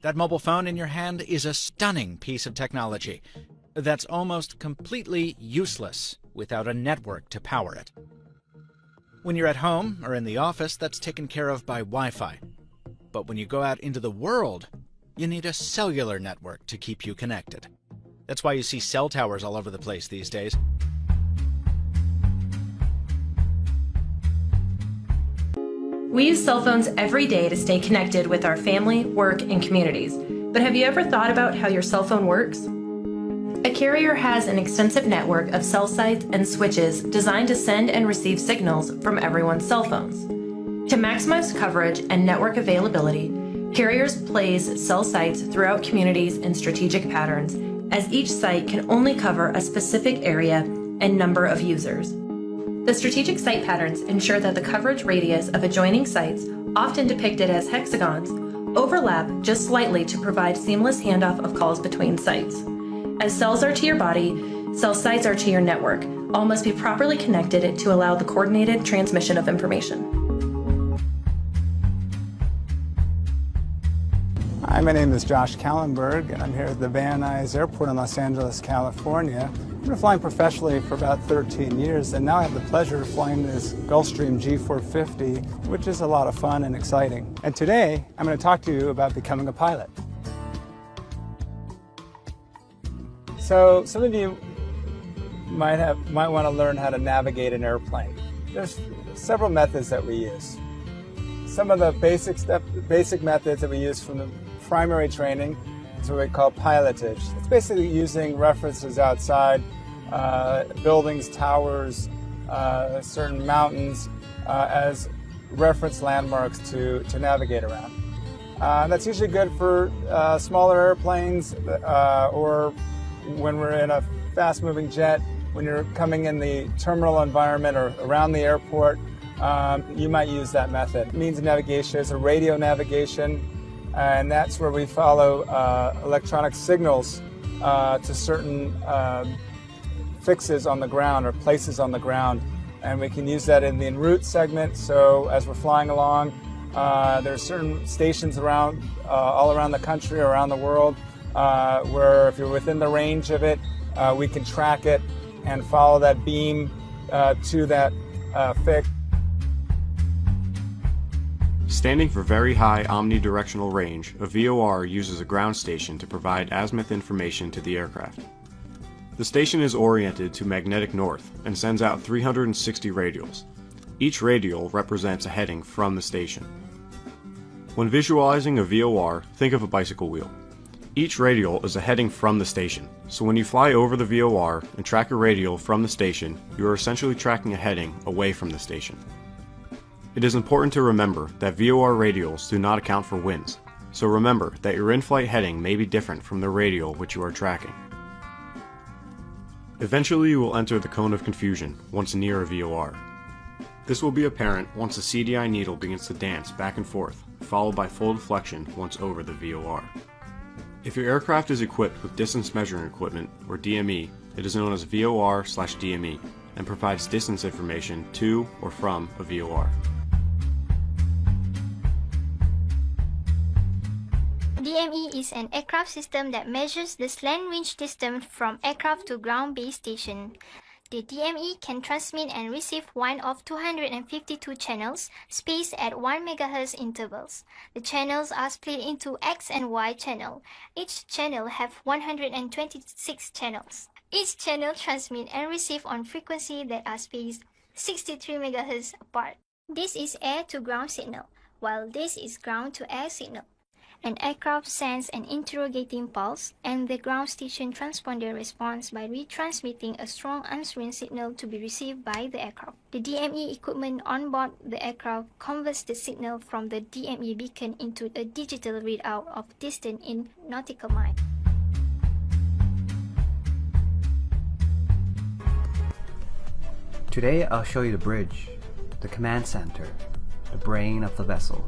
That mobile phone in your hand is a stunning piece of technology that's almost completely useless without a network to power it. When you're at home or in the office, that's taken care of by Wi-Fi. But when you go out into the world, you need a cellular network to keep you connected. That's why you see cell towers all over the place these days. We use cell phones every day to stay connected with our family, work, and communities. But have you ever thought about how your cell phone works? A carrier has an extensive network of cell sites and switches designed to send and receive signals from everyone's cell phones. To maximize coverage and network availability, carriers place cell sites throughout communities in strategic patterns, as each site can only cover a specific area and number of users. The strategic site patterns ensure that the coverage radius of adjoining sites, often depicted as hexagons, overlap just slightly to provide seamless handoff of calls between sites. As cells are to your body, cell sites are to your network. All must be properly connected to allow the coordinated transmission of information. Hi, my name is Josh Kallenberg, and I'm here at the Van Nuys Airport in Los Angeles, California. I've been flying professionally for about 13 years, and now I have the pleasure of flying this Gulfstream G450, which is a lot of fun and exciting. And today, I'm going to talk to you about becoming a pilot. So, some of you might want to learn how to navigate an airplane. There's several methods that we use. Some of the basic methods that we use from the primary training is what we call pilotage. It's basically using references outside, buildings, towers, certain mountains as reference landmarks to navigate around. That's usually good for smaller airplanes or when we're in a fast-moving jet, when you're coming in the terminal environment or around the airport. You might use that method. Means of navigation is a radio navigation, and that's where we follow electronic signals to certain fixes on the ground or places on the ground. And we can use that in the en route segment. So as we're flying along, there are certain stations around, all around the country, around the world, where if you're within the range of it, we can track it and follow that beam to that fix. Standing for Very High Omnidirectional Range, a VOR uses a ground station to provide azimuth information to the aircraft. The station is oriented to magnetic north and sends out 360 radials. Each radial represents a heading from the station. When visualizing a VOR, think of a bicycle wheel. Each radial is a heading from the station, so when you fly over the VOR and track a radial from the station, you are essentially tracking a heading away from the station. It is important to remember that VOR radials do not account for winds, so remember that your in-flight heading may be different from the radial which you are tracking. Eventually you will enter the cone of confusion once near a VOR. This will be apparent once the CDI needle begins to dance back and forth, followed by full deflection once over the VOR. If your aircraft is equipped with distance measuring equipment, or DME, it is known as VOR/DME, and provides distance information to or from a VOR. DME is an aircraft system that measures the slant range distance from aircraft to ground base station. The DME can transmit and receive one of 252 channels, spaced at 1 MHz intervals. The channels are split into X and Y channel. Each channel have 126 channels. Each channel transmit and receive on frequency that are spaced 63 MHz apart. This is air to ground signal, while this is ground to air signal. An aircraft sends an interrogating pulse, and the ground station transponder responds by retransmitting a strong answering signal to be received by the aircraft. The DME equipment on board the aircraft converts the signal from the DME beacon into a digital readout of distance in nautical mile. Today I'll show you the bridge, the command center, the brain of the vessel.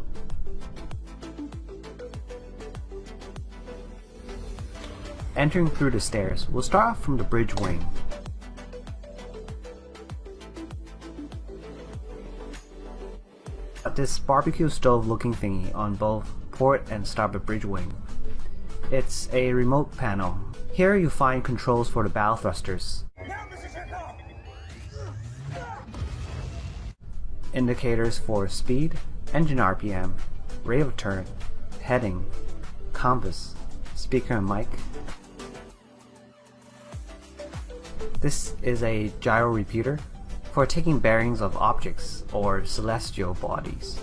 Entering through the stairs, we'll start off from the bridge wing. This barbecue stove looking thingy on both port and starboard bridge wing. It's a remote panel. Here you find controls for the bow thrusters, indicators for speed, engine RPM, rate of turn, heading, compass, speaker and mic. This is a gyro repeater for taking bearings of objects or celestial bodies.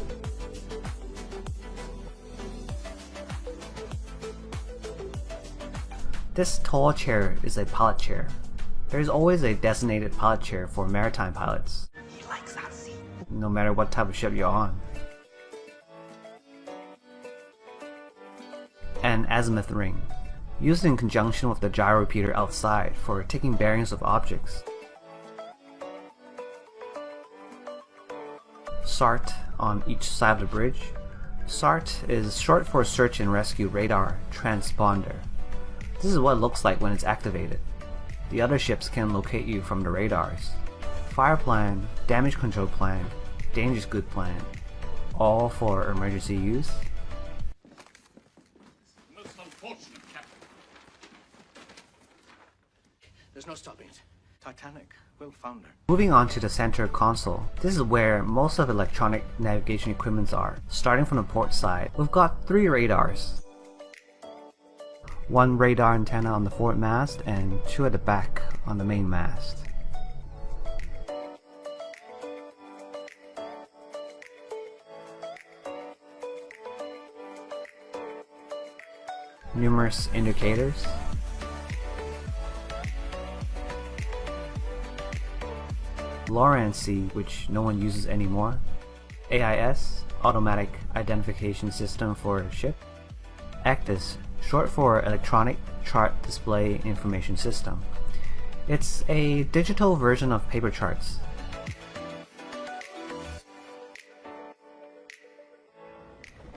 This tall chair is a pilot chair. There is always a designated pilot chair for maritime pilots, no matter what type of ship you're on. An azimuth ring, used in conjunction with the gyro repeater outside for taking bearings of objects. SART on each side of the bridge. SART is short for Search and Rescue Radar Transponder. This is what it looks like when it's activated. The other ships can locate you from the radars. Fire plan, damage control plan, dangerous good plan, all for emergency use. Most unfortunate, Captain. There's no stopping it. Titanic will founder. Moving on to the center console, this is where most of electronic navigation equipments are. Starting from the port side, we've got 3 radars. 1 radar antenna on the forward mast and 2 at the back on the main mast. Numerous indicators. LORAN-C, which no one uses anymore. AIS, Automatic Identification System for ship. ACDIS, short for Electronic Chart Display Information System. It's a digital version of paper charts.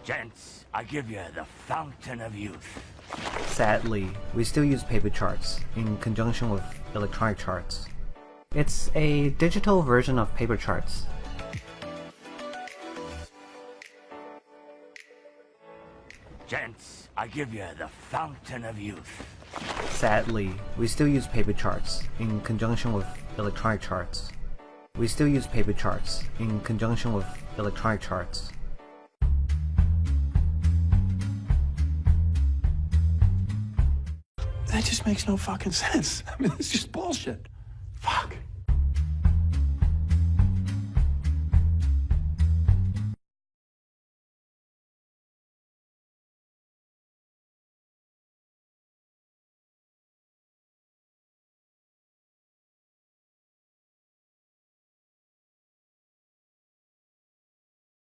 Gents, I give you the fountain of youth. Sadly, we still use paper charts in conjunction with electronic charts. It's a digital version of paper charts. Gents, I give you the fountain of youth. Sadly, we still use paper charts in conjunction with electronic charts. We still use paper charts in conjunction with electronic charts. That just makes no fucking sense. I mean, it's just bullshit.